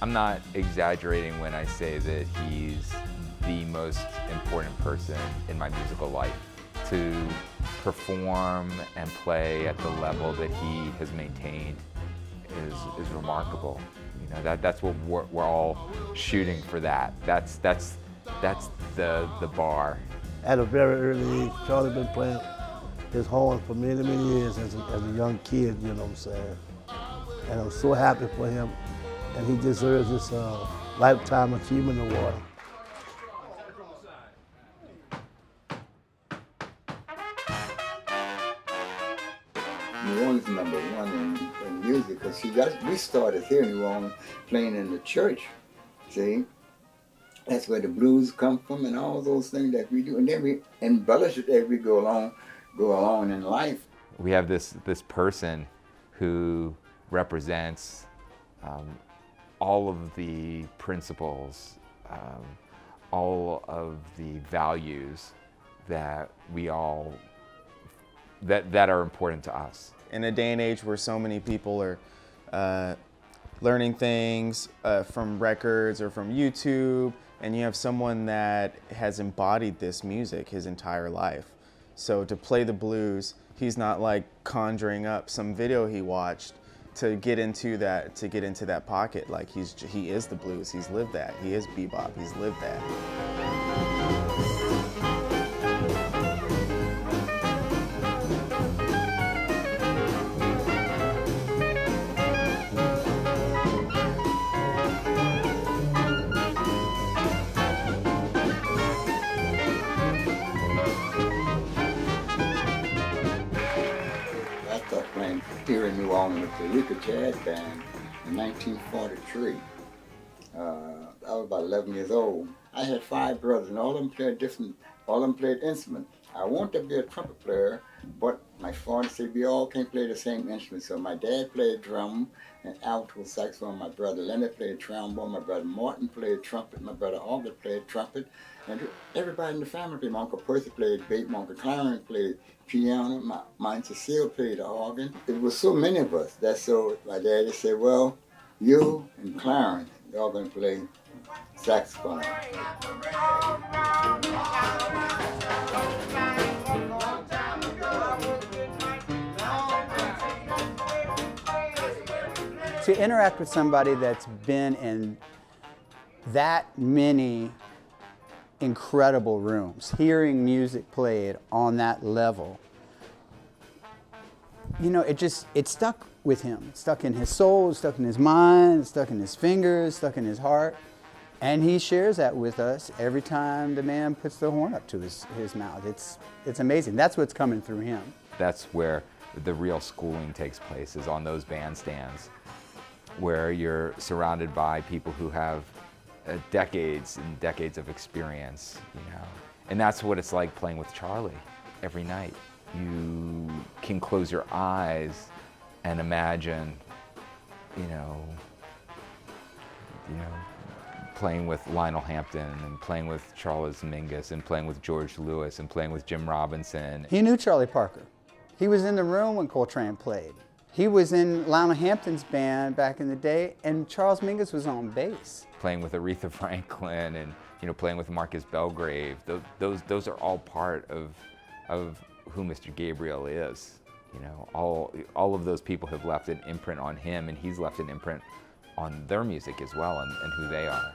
I'm not exaggerating when I say that he's the most important person in my musical life. To perform and play at the level that he has maintained is remarkable. You know, that's what we're all shooting for. That's the bar. At a very early age, Charlie been playing his horn for many, many years as a young kid, you know what I'm saying? And I'm so happy for him, and he deserves this Lifetime Achievement Award. New Orleans #1 in music, because we started here in New Orleans playing in the church, see? That's where the blues come from and all those things that we do. And then we embellish it as we go along in life. We have this person who represents all of the principles, all of the values that we all, that are important to us. In a day and age where so many people are learning things from records or from YouTube, and you have someone that has embodied this music his entire life. So to play the blues, he's not like conjuring up some video he watched to get into that pocket. Like he is the blues, he's lived that. He is bebop, he's lived that. Here in New Orleans with the Eureka Jazz Band in 1943. I was about 11 years old. I had 5 brothers, and all of them played instruments. I wanted to be a trumpet player, but my father said we all can't play the same instrument. So my dad played drum and alto saxophone. My brother Leonard played trombone. My brother Martin played trumpet. My brother Albert played trumpet. And everybody in the family played. My Uncle Percy played bass. My Uncle Clarence played piano. My Aunt Cecile played the organ. It was so many of us. So my daddy said, well, you and Clarence, y'all gonna play saxophone. To interact with somebody that's been in that many incredible rooms, hearing music played on that level, you know, it stuck with him. It stuck in his soul, it stuck in his mind, it stuck in his fingers, stuck in his heart. And he shares that with us every time the man puts the horn up to his mouth. It's amazing. That's what's coming through him. That's where the real schooling takes place, is on those bandstands, where you're surrounded by people who have decades and decades of experience, you know. And that's what it's like playing with Charlie every night. You can close your eyes and imagine, you know, playing with Lionel Hampton and playing with Charles Mingus and playing with George Lewis and playing with Jim Robinson. He knew Charlie Parker. He was in the room when Coltrane played. He was in Lionel Hampton's band back in the day, and Charles Mingus was on bass. Playing with Aretha Franklin and, you know, playing with Marcus Belgrave. Those are all part of who Mr. Gabriel is. You know, all of those people have left an imprint on him, and he's left an imprint on their music as well, and who they are.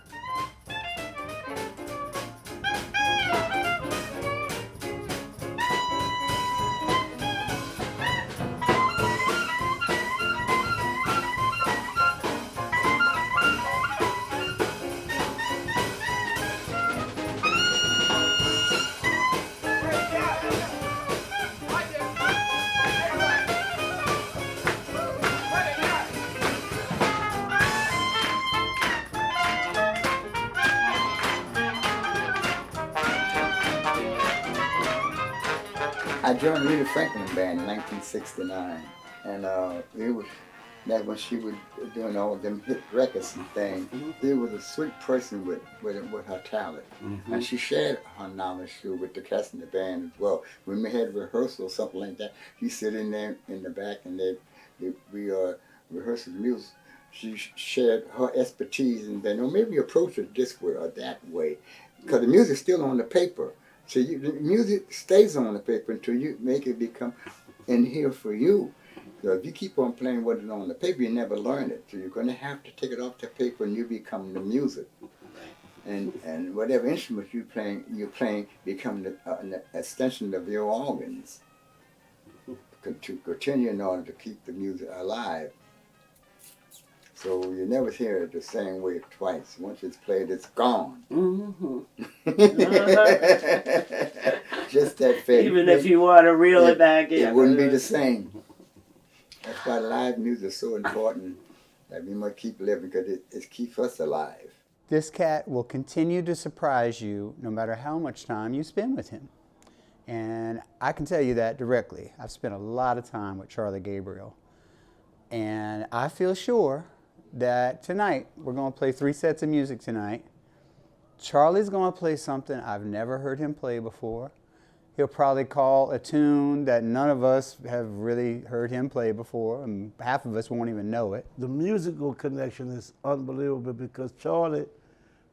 I joined Aretha Franklin band in 1969, and it was that when she was doing all of them hit records and things. She was a sweet person with her talent, and she shared her knowledge too with the cast in the band as well. When we had rehearsal or something like that, she sit in there in the back, and we rehearsed the music she shared her expertise, and then, or maybe approach it this way or that way, because the music's still on the paper. So the music stays on the paper until you make it become in here for you. So if you keep on playing what is on the paper, you never learn it. So you're going to have to take it off the paper, and you become the music. And whatever instrument you're playing become an extension of your organs to continue in order to keep the music alive. So you never hear it the same way twice. Once it's played, it's gone. Mm-hmm. Just that fast. Even if you want to reel it back in. It wouldn't be the same. That's why live music is so important that we must keep living, because it keeps us alive. This cat will continue to surprise you no matter how much time you spend with him. And I can tell you that directly. I've spent a lot of time with Charlie Gabriel. And I feel sure that tonight, we're going to play 3 sets of music tonight. Charlie's going to play something I've never heard him play before. He'll probably call a tune that none of us have really heard him play before, and half of us won't even know it. The musical connection is unbelievable, because Charlie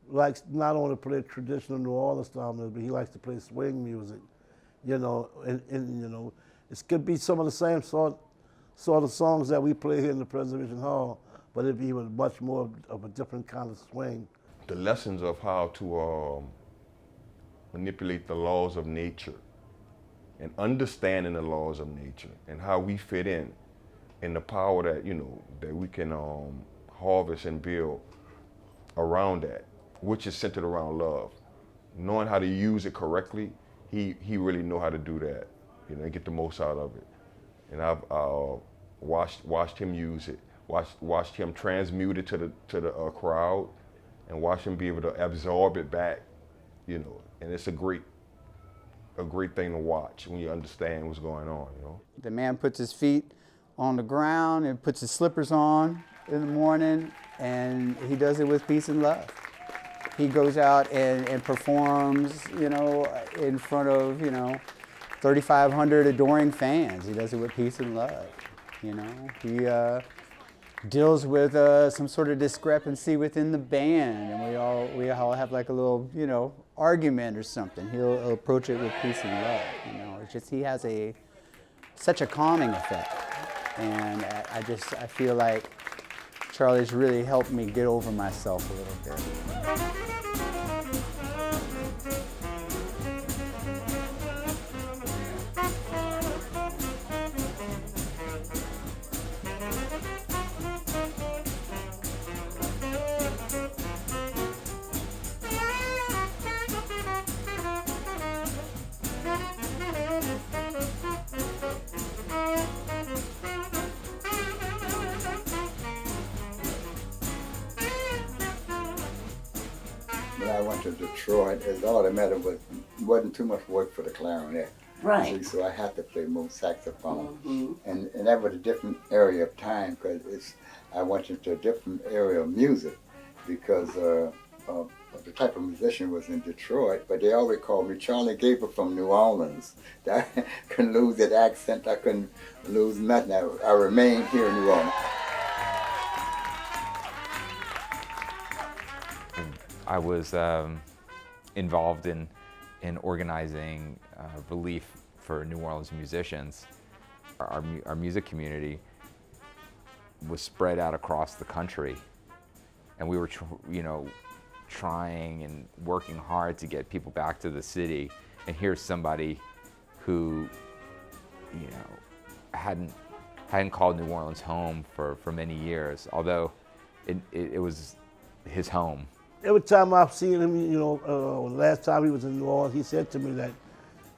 likes not only to play traditional New Orleans style music, but he likes to play swing music. You know, and you know, it could be some of the same sort of songs that we play here in the Preservation Hall, but it'd be even much more of a different kind of swing. The lessons of how to manipulate the laws of nature and understanding the laws of nature and how we fit in, and the power that, you know, that we can harvest and build around that, which is centered around love. Knowing how to use it correctly, he really know how to do that, you know, and get the most out of it. And I've watched him use it, watched him transmute it to the crowd, and watch him be able to absorb it back, you know. And it's a great thing to watch when you understand what's going on, you know. The man puts his feet on the ground and puts his slippers on in the morning, and he does it with peace and love. He goes out and performs, you know, in front of, you know, 3,500 adoring fans. He does it with peace and love, you know. He deals with some sort of discrepancy within the band, and we all have like a little, you know, argument or something. He'll approach it with peace and love, you know. It's just, he has such a calming effect, and I feel like Charlie's really helped me get over myself a little bit. When I went to Detroit, all that mattered wasn't too much work for the clarinet. Right. So I had to play more saxophone. Mm-hmm. And that was a different area of time, because I went into a different area of music, because the type of musician was in Detroit, but they always called me Charlie Gabriel from New Orleans. I couldn't lose that accent, I couldn't lose nothing. I remained here in New Orleans. I was involved in organizing relief for New Orleans musicians. Our music community was spread out across the country, and we were, trying and working hard to get people back to the city. And here's somebody who, hadn't called New Orleans home for many years, although it was his home. Every time I've seen him, last time he was in New Orleans, he said to me that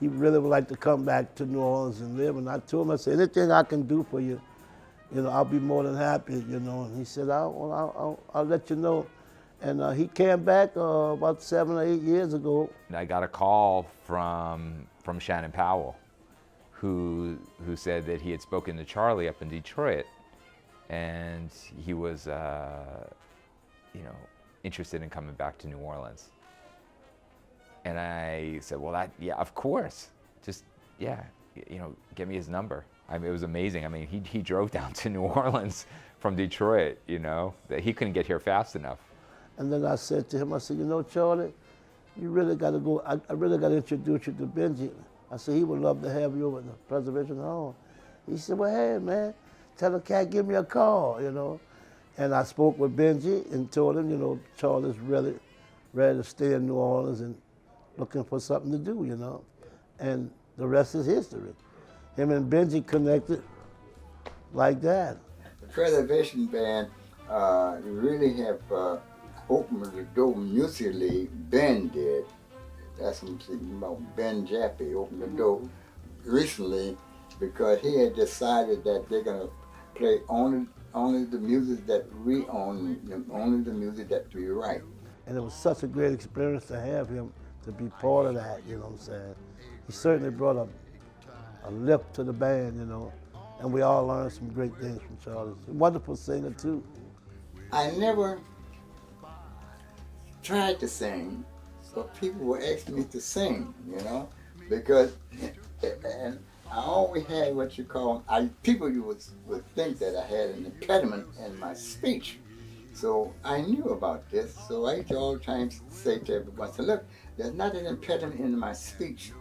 he really would like to come back to New Orleans and live. And I told him, I said, anything I can do for you, I'll be more than happy, And he said, I'll let you know. And he came back about 7 or 8 years ago. I got a call from Shannon Powell, who said that he had spoken to Charlie up in Detroit, and he was, interested in coming back to New Orleans. And I said, well, yeah, of course. Just, yeah, give me his number. I mean, it was amazing. I mean, he drove down to New Orleans from Detroit, you know, that he couldn't get here fast enough. And then I said to him, I said, you know, Charlie, you really got to go, I really got to introduce you to Benji. I said, he would love to have you over at the Preservation Home. He said, well, hey, man, tell the cat, give me a call, you know. And I spoke with Benji and told him, you know, Charlie's really ready to stay in New Orleans and looking for something to do, you know. And the rest is history. Him and Benji connected like that. The Preservation Band really have opened the door musically. Ben did. That's what I'm speaking about. Ben Jaffe opened the door recently because he had decided that they're gonna play only the music that we own, only the music that we write. And it was such a great experience to have him to be part of that, you know what I'm saying? He certainly brought a lift to the band, you know, and we all learned some great things from Charlie. He's a wonderful singer too. I never tried to sing, but people were asking me to sing, you know, because and I always had what you call, people you would think that I had an impediment in my speech. So I knew about this, so I used to all the time say to everyone, so look, there's not an impediment in my speech.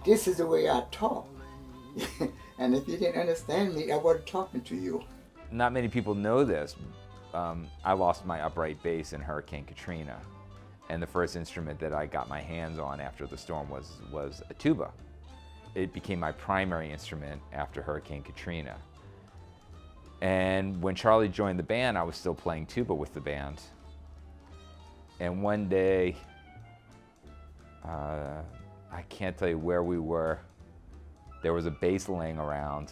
This is the way I talk. And if you didn't understand me, I wasn't talking to you. Not many people know this. I lost my upright bass in Hurricane Katrina. And the first instrument that I got my hands on after the storm was a tuba. It became my primary instrument after Hurricane Katrina. And when Charlie joined the band, I was still playing tuba with the band. And one day, I can't tell you where we were, there was a bass laying around.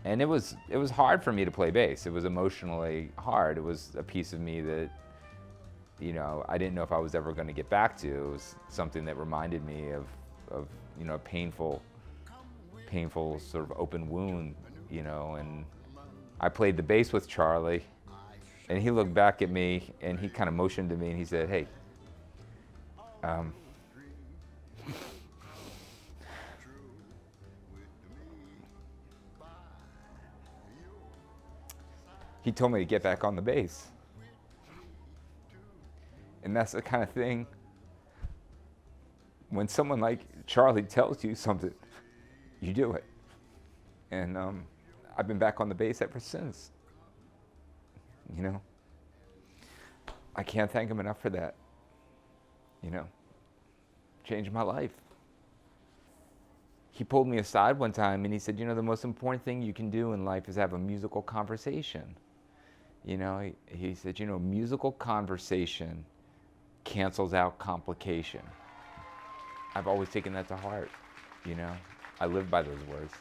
And it was hard for me to play bass. It was emotionally hard. It was a piece of me that, you know, I didn't know if I was ever going to get back to. It was something that reminded me of you know, a painful sort of open wound, you know. And I played the bass with Charlie, and he looked back at me, and he kind of motioned to me, and he said, hey, he told me to get back on the bass. And that's the kind of thing, when someone like Charlie tells you something, you do it. And I've been back on the bass ever since. You know, I can't thank him enough for that. You know, changed my life. He pulled me aside one time and he said, you know, the most important thing you can do in life is have a musical conversation. You know, he said, you know, musical conversation cancels out complication. I've always taken that to heart, you know. I live by those words.